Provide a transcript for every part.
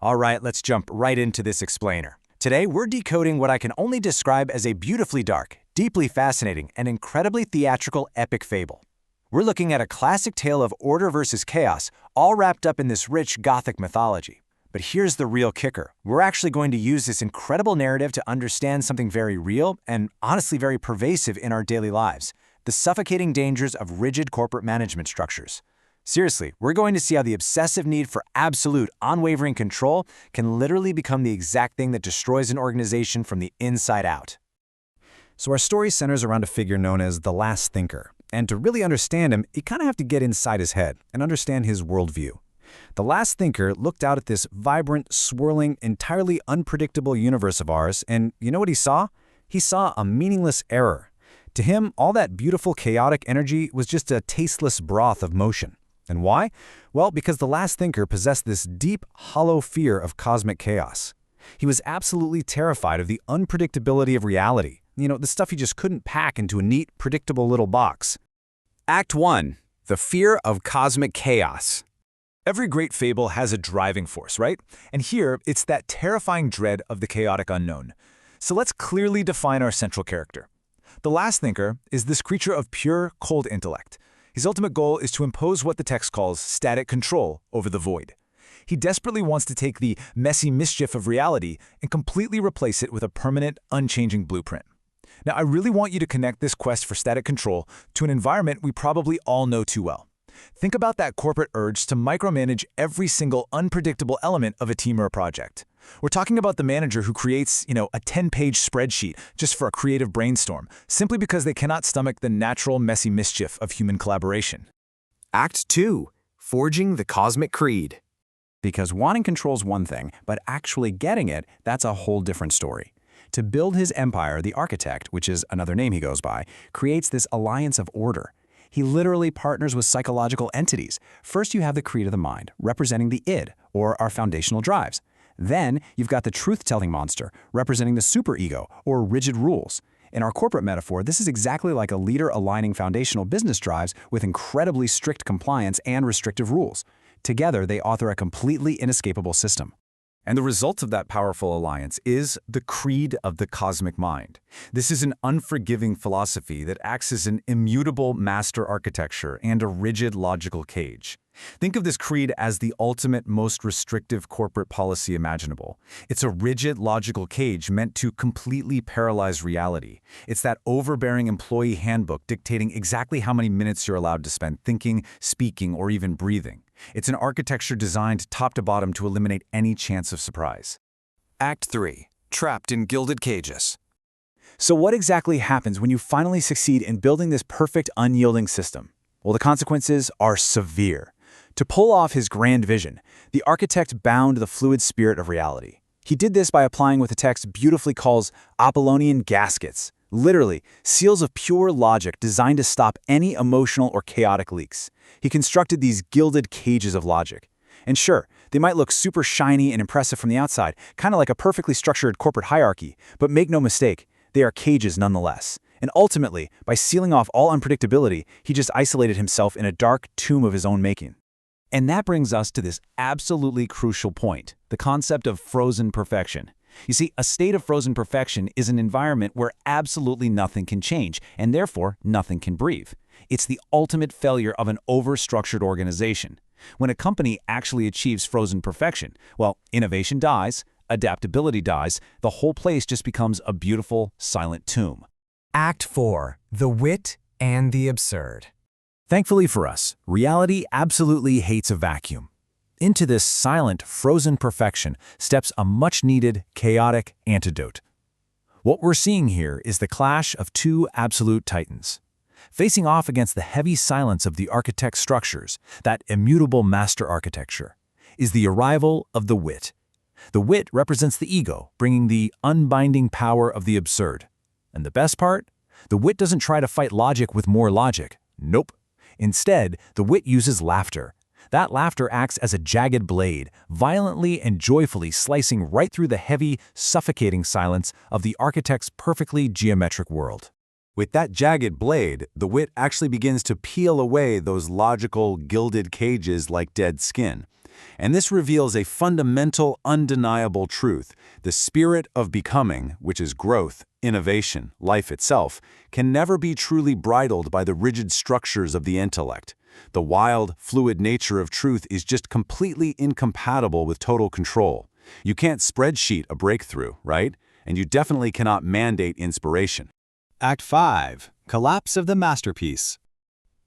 All right, let's jump right into this explainer. Today, we're decoding what I can only describe as a beautifully dark, deeply fascinating, and incredibly theatrical epic fable. We're looking at a classic tale of order versus chaos, all wrapped up in this rich Gothic mythology. But here's the real kicker. We're actually going to use this incredible narrative to understand something very real and honestly very pervasive in our daily lives: the suffocating dangers of rigid corporate management structures. Seriously, we're going to see how the obsessive need for absolute, unwavering control can literally become the exact thing that destroys an organization from the inside out. So our story centers around a figure known as the Last Thinker. And to really understand him, you kind of have to get inside his head and understand his worldview. The Last Thinker looked out at this vibrant, swirling, entirely unpredictable universe of ours, and you know what he saw? He saw a meaningless error. To him, all that beautiful, chaotic energy was just a tasteless broth of motion. And why? Well, because the Last Thinker possessed this deep, hollow fear of cosmic chaos. He was absolutely terrified of the unpredictability of reality. The stuff you just couldn't pack into a neat, predictable little box. Act 1. The fear of cosmic chaos. Every great fable has a driving force, right? And here, it's that terrifying dread of the chaotic unknown. So let's clearly define our central character. The Last Thinker is this creature of pure, cold intellect. His ultimate goal is to impose what the text calls static control over the void. He desperately wants to take the messy mischief of reality and completely replace it with a permanent, unchanging blueprint. Now, I really want you to connect this quest for static control to an environment we probably all know too well. Think about that corporate urge to micromanage every single unpredictable element of a team or a project. We're talking about the manager who creates, a 10-page spreadsheet just for a creative brainstorm, simply because they cannot stomach the natural, messy mischief of human collaboration. Act 2. Forging the Cosmic Creed. Because wanting control's one thing, but actually getting it, that's a whole different story. To build his empire, the architect, which is another name he goes by, creates this alliance of order. He literally partners with psychological entities. First, you have the creed of the mind, representing the id, or our foundational drives. Then, you've got the truth-telling monster, representing the superego, or rigid rules. In our corporate metaphor, this is exactly like a leader aligning foundational business drives with incredibly strict compliance and restrictive rules. Together, they author a completely inescapable system. And the result of that powerful alliance is the creed of the cosmic mind. This is an unforgiving philosophy that acts as an immutable master architecture and a rigid logical cage. Think of this creed as the ultimate, most restrictive corporate policy imaginable. It's a rigid logical cage meant to completely paralyze reality. It's that overbearing employee handbook dictating exactly how many minutes you're allowed to spend thinking, speaking, or even breathing. It's an architecture designed top to bottom to eliminate any chance of surprise. Act 3. Trapped in Gilded Cages. So what exactly happens when you finally succeed in building this perfect, unyielding system? Well, the consequences are severe. To pull off his grand vision, the architect bound the fluid spirit of reality. He did this by applying what the text beautifully calls Apollonian gaskets, literally seals of pure logic designed to stop any emotional or chaotic leaks. He constructed these gilded cages of logic. And sure, they might look super shiny and impressive from the outside, kind of like a perfectly structured corporate hierarchy, but make no mistake, they are cages nonetheless. And ultimately, by sealing off all unpredictability, he just isolated himself in a dark tomb of his own making. And that brings us to this absolutely crucial point, the concept of frozen perfection. You see, a state of frozen perfection is an environment where absolutely nothing can change, and therefore nothing can breathe. It's the ultimate failure of an over-structured organization. When a company actually achieves frozen perfection, well, innovation dies, adaptability dies, the whole place just becomes a beautiful, silent tomb. Act 4. The Wit and the Absurd. Thankfully for us, reality absolutely hates a vacuum. Into this silent, frozen perfection steps a much-needed, chaotic antidote. What we're seeing here is the clash of two absolute titans. Facing off against the heavy silence of the architect's structures, that immutable master architecture, is the arrival of the wit. The wit represents the ego, bringing the unbinding power of the absurd. And the best part? The wit doesn't try to fight logic with more logic. Nope. Instead, the wit uses laughter. That laughter acts as a jagged blade, violently and joyfully slicing right through the heavy, suffocating silence of the architect's perfectly geometric world. With that jagged blade, the wit actually begins to peel away those logical, gilded cages like dead skin. And this reveals a fundamental, undeniable truth. The spirit of becoming, which is growth, innovation, life itself, can never be truly bridled by the rigid structures of the intellect. The wild, fluid nature of truth is just completely incompatible with total control. You can't spreadsheet a breakthrough, right? And you definitely cannot mandate inspiration. Act 5. Collapse of the masterpiece.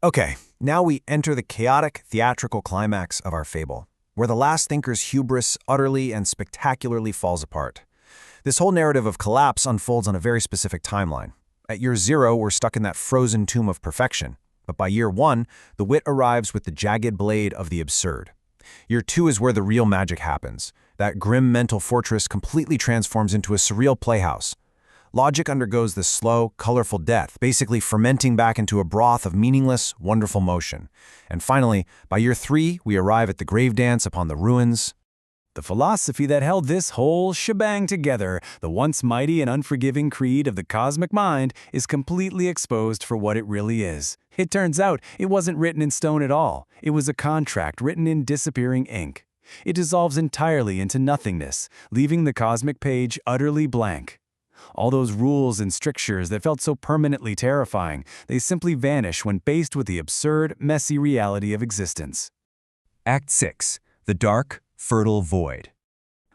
Okay, now we enter the chaotic, theatrical climax of our fable, where the last thinker's hubris utterly and spectacularly falls apart. This whole narrative of collapse unfolds on a very specific timeline. At year 0, we're stuck in that frozen tomb of perfection. But by year 1, the wit arrives with the jagged blade of the absurd. Year 2 is where the real magic happens. That grim mental fortress completely transforms into a surreal playhouse. Logic undergoes this slow, colorful death, basically fermenting back into a broth of meaningless, wonderful motion. And finally, by year 3, we arrive at the grave dance upon the ruins. The philosophy that held this whole shebang together, the once mighty and unforgiving creed of the cosmic mind, is completely exposed for what it really is. It turns out it wasn't written in stone at all. It was a contract written in disappearing ink. It dissolves entirely into nothingness, leaving the cosmic page utterly blank. All those rules and strictures that felt so permanently terrifying, they simply vanish when faced with the absurd, messy reality of existence. Act 6. The dark, fertile void.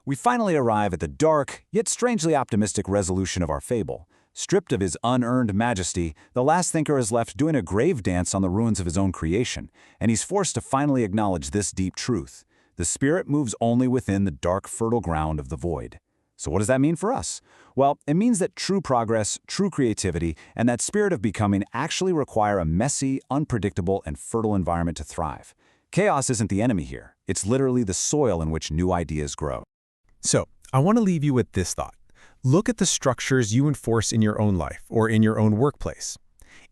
We finally arrive at the dark, yet strangely optimistic resolution of our fable. Stripped of his unearned majesty, the last thinker is left doing a grave dance on the ruins of his own creation, and he's forced to finally acknowledge this deep truth. The spirit moves only within the dark, fertile ground of the void. So what does that mean for us? Well, it means that true progress, true creativity, and that spirit of becoming actually require a messy, unpredictable, and fertile environment to thrive. Chaos isn't the enemy here. It's literally the soil in which new ideas grow. So, I want to leave you with this thought. Look at the structures you enforce in your own life or in your own workplace.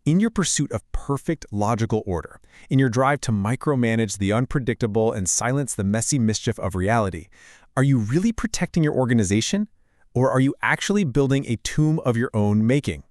In your pursuit of perfect logical order, in your drive to micromanage the unpredictable and silence the messy mischief of reality, are you really protecting your organization? Or are you actually building a tomb of your own making?